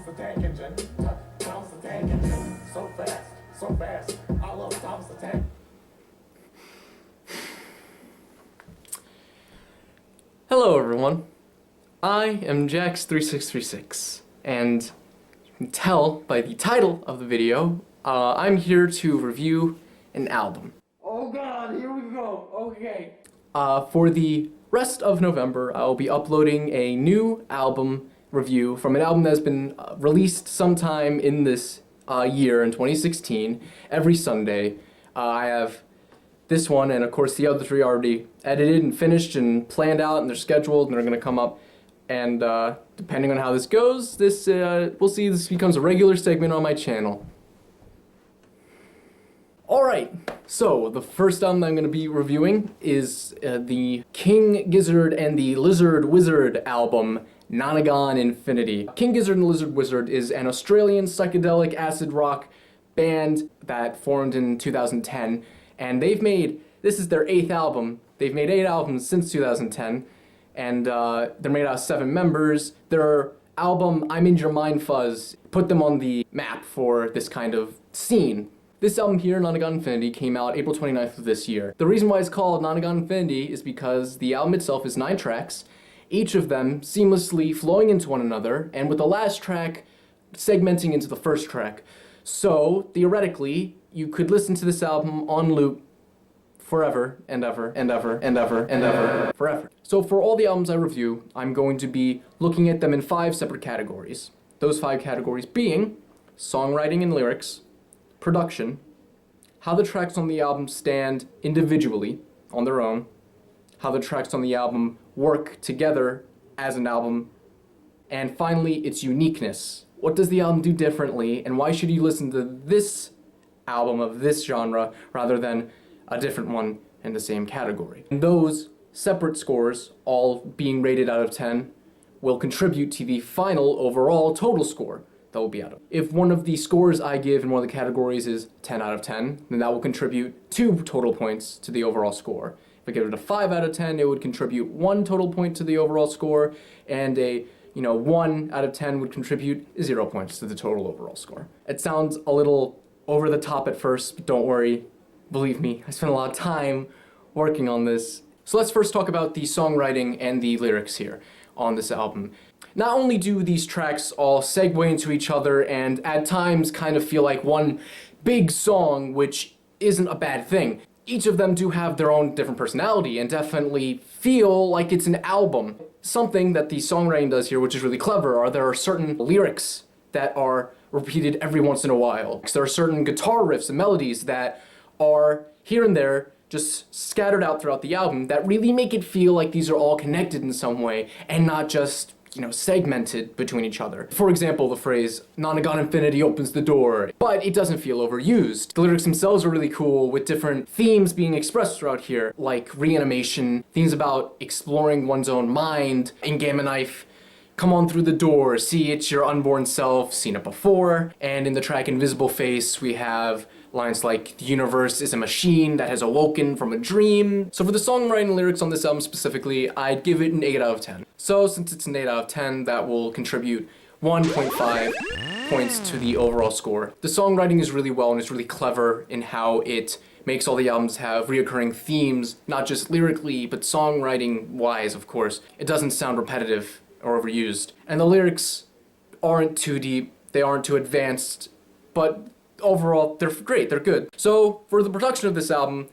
the tank engine. Thomas the tank engine. So fast, so fast. I love Thomas the tank. Hello everyone, I am Jax3636, and you can tell by the title of the video, I'm here to review an album. Oh god, here we go, okay. For the rest of November, I'll be uploading a new album review from an album that's been released sometime in this year, in 2016, every Sunday. I have this one, and of course the other three already edited and finished and planned out, and they're scheduled, and they're gonna come up. And depending on how this goes, we'll see this becomes a regular segment on my channel. Alright, so the first album I'm gonna be reviewing is the King Gizzard and the Lizard Wizard album, Nonagon Infinity. King Gizzard and the Lizard Wizard is an Australian psychedelic acid rock band that formed in 2010. And this is their 8th album. They've made 8 albums since 2010, and they're made out of 7 members. Their album, I'm In Your Mind Fuzz, put them on the map for this kind of scene. This album here, Nonagon Infinity, came out April 29th of this year. The reason why it's called Nonagon Infinity is because the album itself is 9 tracks, each of them seamlessly flowing into one another, and with the last track segmenting into the first track. So, theoretically, you could listen to this album on loop forever and ever and ever and ever and ever forever. So for all the albums I review, I'm going to be looking at them in 5 separate categories. Those 5 categories being songwriting and lyrics, production, how the tracks on the album stand individually on their own, how the tracks on the album work together as an album, and finally its uniqueness. What does the album do differently, and why should you listen to this album of this genre rather than a different one in the same category? And those separate scores, all being rated out of 10, will contribute to the final overall total score that will be out of. If one of the scores I give in one of the categories is 10 out of 10, then that will contribute 2 total points to the overall score. If I give it a 5 out of 10, it would contribute 1 total point to the overall score, and a 1 out of 10 would contribute 0 points to the total overall score. It sounds a little over the top at first, but don't worry. Believe me, I spent a lot of time working on this. So let's first talk about the songwriting and the lyrics here on this album. Not only do these tracks all segue into each other and at times kind of feel like one big song, which isn't a bad thing. Each of them do have their own different personality and definitely feel like it's an album. Something that the songwriting does here, which is really clever, are there are certain lyrics that are repeated every once in a while. There are certain guitar riffs and melodies that are here and there, just scattered out throughout the album, that really make it feel like these are all connected in some way and not just, segmented between each other. For example, the phrase, Nonagon Infinity opens the door, but it doesn't feel overused. The lyrics themselves are really cool, with different themes being expressed throughout here, like reanimation, themes about exploring one's own mind, in Gamma Knife, come on through the door, see it's your unborn self, seen it before, and in the track Invisible Face, we have lines like, the universe is a machine that has awoken from a dream. So for the songwriting and lyrics on this album specifically, I'd give it an 8 out of 10. So since it's an 8 out of 10, that will contribute 1.5 points to the overall score. The songwriting is really well and it's really clever in how it makes all the albums have reoccurring themes, not just lyrically, but songwriting-wise, of course. It doesn't sound repetitive or overused. And the lyrics aren't too deep, they aren't too advanced, but overall, they're great, they're good. So, for the production of this album,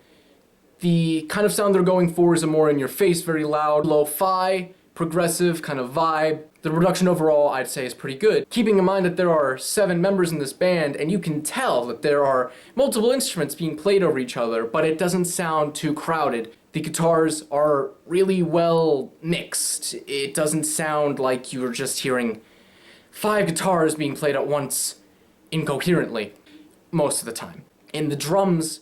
the kind of sound they're going for is a more in-your-face, very loud, lo-fi, progressive kind of vibe. The production overall, I'd say, is pretty good. Keeping in mind that there are 7 members in this band, and you can tell that there are multiple instruments being played over each other, but it doesn't sound too crowded. The guitars are really well mixed. It doesn't sound like you're just hearing 5 guitars being played at once incoherently most of the time. And the drums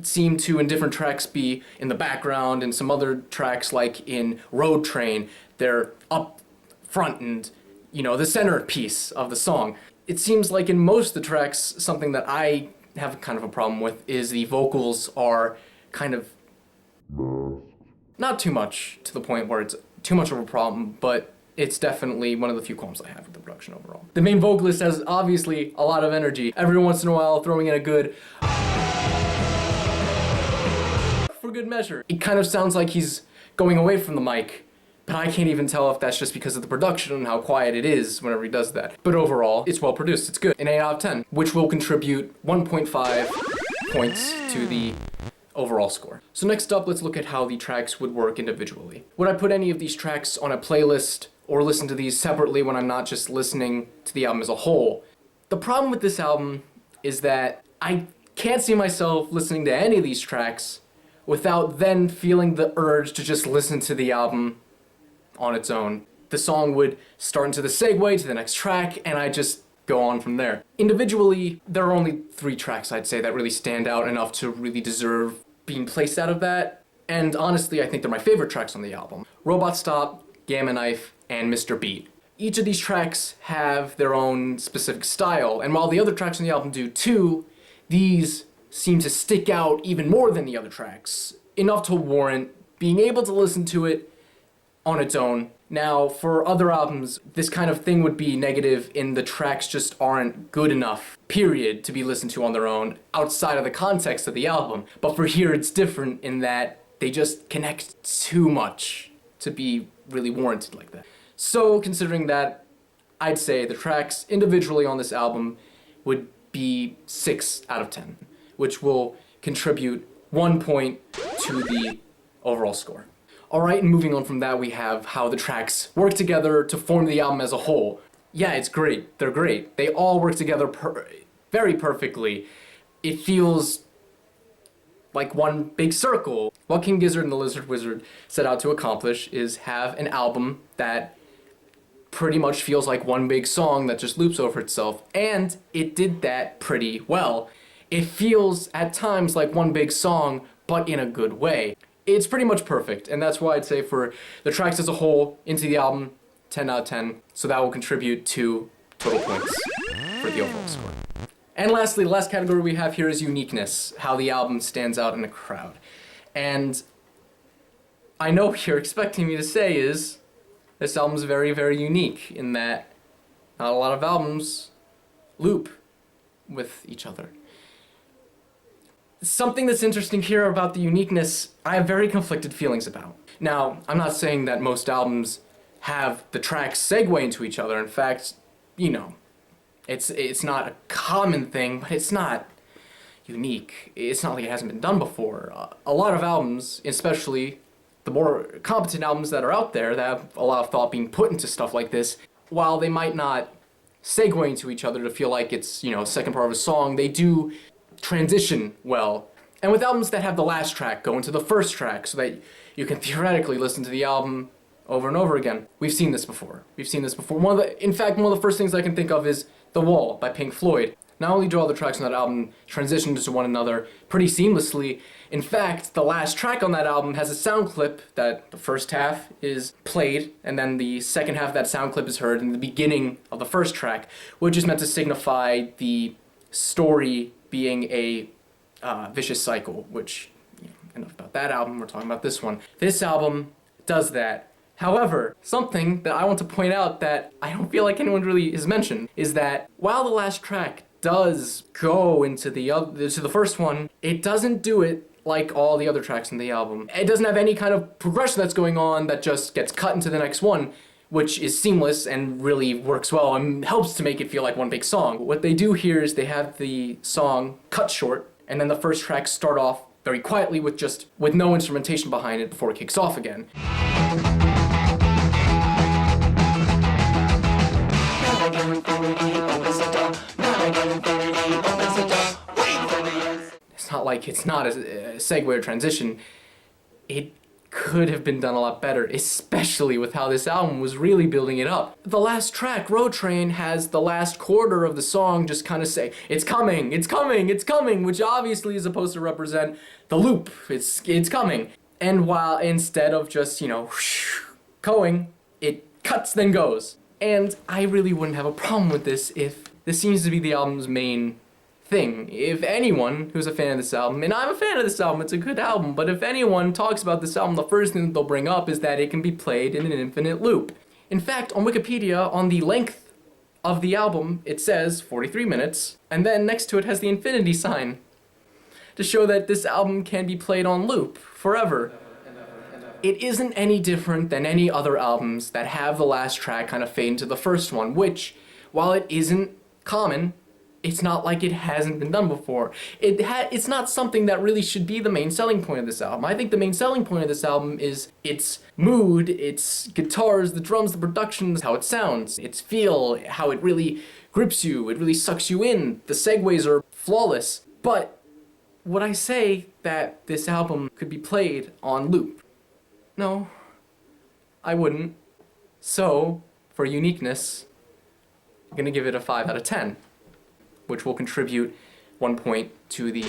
seem to, in different tracks, be in the background, and some other tracks, like in Road Train, they're up front and, the centerpiece of the song. It seems like in most of the tracks, something that I have kind of a problem with is the vocals are kind of not too much to the point where it's too much of a problem, but it's definitely one of the few qualms I have with the production overall. The main vocalist has obviously a lot of energy. Every once in a while, throwing in a good for good measure. It kind of sounds like he's going away from the mic, but I can't even tell if that's just because of the production and how quiet it is whenever he does that. But overall, it's well produced, it's good. An 8 out of 10, which will contribute 1.5 points to the overall score. So next up, let's look at how the tracks would work individually. Would I put any of these tracks on a playlist or listen to these separately when I'm not just listening to the album as a whole? The problem with this album is that I can't see myself listening to any of these tracks without then feeling the urge to just listen to the album on its own. The song would start into the segue to the next track, and I just go on from there. Individually, there are only 3 tracks, I'd say, that really stand out enough to really deserve being placed out of that. And honestly, I think they're my favorite tracks on the album. Robot Stop, Gamma Knife, and Mr. Beat. Each of these tracks have their own specific style, and while the other tracks on the album do too, these seem to stick out even more than the other tracks, enough to warrant being able to listen to it on its own. Now, for other albums, this kind of thing would be negative in the tracks just aren't good enough, period, to be listened to on their own, outside of the context of the album. But for here, it's different in that they just connect too much to be really warranted like that. So, considering that, I'd say the tracks individually on this album would be 6 out of 10, which will contribute 1 point to the overall score. Alright, and moving on from that, we have how the tracks work together to form the album as a whole. Yeah, it's great. They're great. They all work together very perfectly. It feels like one big circle. What King Gizzard and the Lizard Wizard set out to accomplish is have an album that pretty much feels like one big song that just loops over itself, and it did that pretty well. It feels at times like one big song, but in a good way. It's pretty much perfect, and that's why I'd say for the tracks as a whole into the album, 10 out of 10, so that will contribute to total points for the overall score. And lastly, the last category we have here is uniqueness, how the album stands out in a crowd. And I know what you're expecting me to say is, this album's very, very unique in that not a lot of albums loop with each other. Something that's interesting here about the uniqueness, I have very conflicted feelings about. Now, I'm not saying that most albums have the tracks segue into each other. In fact, you know, it's not a common thing, but it's not unique. It's not like it hasn't been done before. A lot of albums, especially the more competent albums that are out there that have a lot of thought being put into stuff like this, while they might not segue into each other to feel like it's, you know, a second part of a song, they do transition well. And with albums that have the last track go into the first track so that you can theoretically listen to the album over and over again. We've seen this before. In fact, one of the first things I can think of is The Wall by Pink Floyd. Not only do all the tracks on that album transition into one another pretty seamlessly, in fact, the last track on that album has a sound clip that the first half is played, and then the second half of that sound clip is heard in the beginning of the first track, which is meant to signify the story being a vicious cycle, which, you know, enough about that album, we're talking about this one. This album does that. However, something that I want to point out that I don't feel like anyone really has mentioned is that while the last track does go into the first one, it doesn't do it like all the other tracks in the album. It doesn't have any kind of progression that's going on that just gets cut into the next one, which is seamless and really works well and helps to make it feel like one big song. What they do here is they have the song cut short, and then the first track start off very quietly with no instrumentation behind it before it kicks off again. It's not a segue or transition. It could have been done a lot better, especially with how this album was really building it up. The last track, Road Train, has the last quarter of the song just kind of say, it's coming, it's coming, it's coming, which obviously is supposed to represent the loop, it's coming. And while instead of just, you know, going, it cuts then goes. And I really wouldn't have a problem with this if this seems to be the album's main thing. If anyone who's a fan of this album, and I'm a fan of this album, it's a good album, but if anyone talks about this album, the first thing that they'll bring up is that it can be played in an infinite loop. In fact, on Wikipedia, on the length of the album, it says 43 minutes, and then next to it has the infinity sign to show that this album can be played on loop forever. It isn't any different than any other albums that have the last track kind of fade into the first one, which, while it isn't common, it's not like it hasn't been done before. It's not something that really should be the main selling point of this album. I think the main selling point of this album is its mood, its guitars, the drums, the production, how it sounds, its feel, how it really grips you, it really sucks you in. The segues are flawless. But would I say that this album could be played on loop? No, I wouldn't. So, for uniqueness, I'm gonna give it a 5 out of 10, which will contribute 1 point to the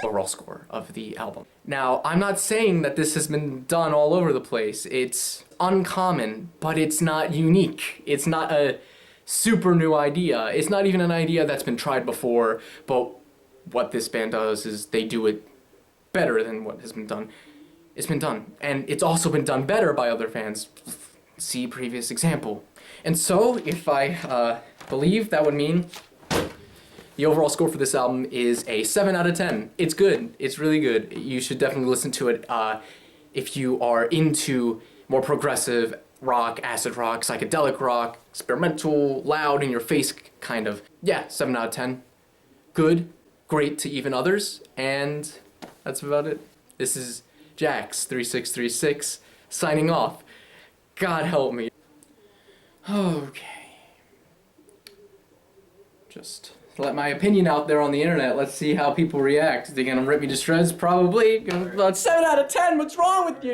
overall score of the album. Now, I'm not saying that this has been done all over the place. It's uncommon, but it's not unique. It's not a super new idea. It's not even an idea that's been tried before, but what this band does is they do it better than what has been done. It's been done, and it's also been done better by other fans. See previous example. And so, if I believe, that would mean the overall score for this album is a 7 out of 10. It's good. It's really good. You should definitely listen to it if you are into more progressive rock, acid rock, psychedelic rock, experimental, loud, in your face kind of. Yeah, 7 out of 10. Good, great to even others, and that's about it. This is Jax3636 signing off. God help me. Okay. Just let my opinion out there on the internet. Let's see how people react. Are they gonna rip me to shreds? Probably. 7 out of 10, what's wrong with you?